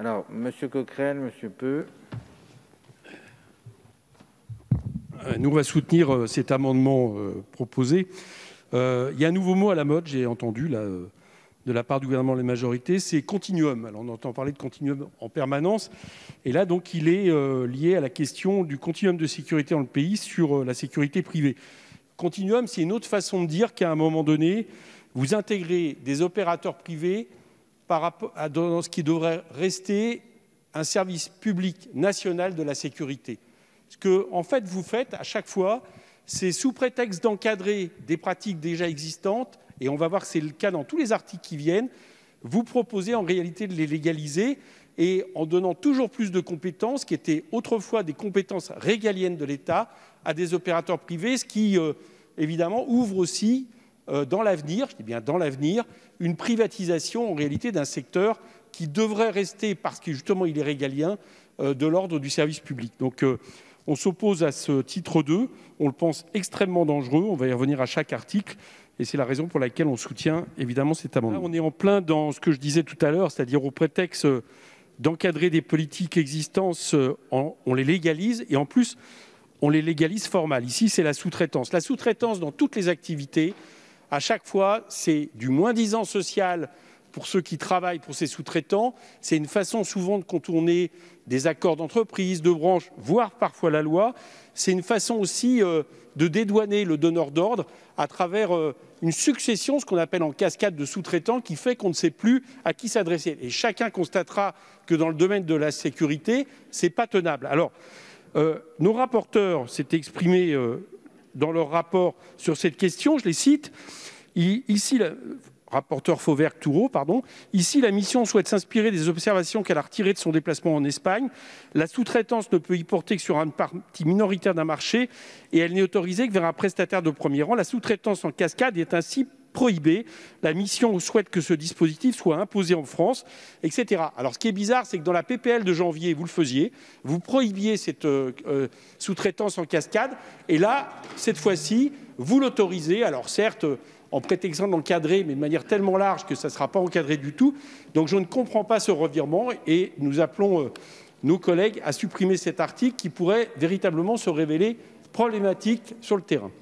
Alors, Monsieur Coquerel, Monsieur Peu. Nous, on va soutenir cet amendement proposé. Il y a un nouveau mot à la mode, j'ai entendu là, de la part du gouvernement et de la majorité, c'est continuum. Alors, on entend parler de continuum en permanence. Et là, donc, il est lié à la question du continuum de sécurité dans le pays sur la sécurité privée. Continuum, c'est une autre façon de dire qu'à un moment donné, vous intégrez des opérateurs privés par rapport à dans ce qui devrait rester un service public national de la sécurité. Ce que, en fait, vous faites à chaque fois, c'est sous prétexte d'encadrer des pratiques déjà existantes, et on va voir que c'est le cas dans tous les articles qui viennent, vous proposez en réalité de les légaliser et en donnant toujours plus de compétences qui étaient autrefois des compétences régaliennes de l'État à des opérateurs privés, ce qui, évidemment, ouvre aussi dans l'avenir, je dis bien dans l'avenir, une privatisation en réalité d'un secteur qui devrait rester, parce que justement il est régalien, de l'ordre du service public. Donc on s'oppose à ce titre 2, on le pense extrêmement dangereux, on va y revenir à chaque article, et c'est la raison pour laquelle on soutient évidemment cet amendement. Là, on est en plein dans ce que je disais tout à l'heure, c'est-à-dire au prétexte d'encadrer des politiques existantes, on les légalise, et en plus on les légalise formales. Ici c'est la sous-traitance. La sous-traitance dans toutes les activités, à chaque fois, c'est du moins-disant social pour ceux qui travaillent pour ces sous-traitants. C'est une façon souvent de contourner des accords d'entreprise, de branche, voire parfois la loi. C'est une façon aussi de dédouaner le donneur d'ordre à travers une succession, ce qu'on appelle en cascade de sous-traitants, qui fait qu'on ne sait plus à qui s'adresser. Et chacun constatera que dans le domaine de la sécurité, ce n'est pas tenable. Alors, nos rapporteurs s'étaient exprimés dans leur rapport sur cette question, je les cite. Ici, le rapporteur Fauvergue-Toureau, pardon. Ici, la mission souhaite s'inspirer des observations qu'elle a retirées de son déplacement en Espagne. La sous-traitance ne peut y porter que sur une partie minoritaire d'un marché et elle n'est autorisée que vers un prestataire de premier rang. La sous-traitance en cascade est ainsi prohibée. La mission souhaite que ce dispositif soit imposé en France, etc. Alors, ce qui est bizarre, c'est que dans la PPL de janvier, vous le faisiez, vous prohibiez cette sous-traitance en cascade, et là, cette fois-ci, vous l'autorisez. Alors, certes, en prétextant d'encadrer, mais de manière tellement large que ça ne sera pas encadré du tout. Donc, je ne comprends pas ce revirement, et nous appelons nos collègues à supprimer cet article qui pourrait véritablement se révéler problématique sur le terrain.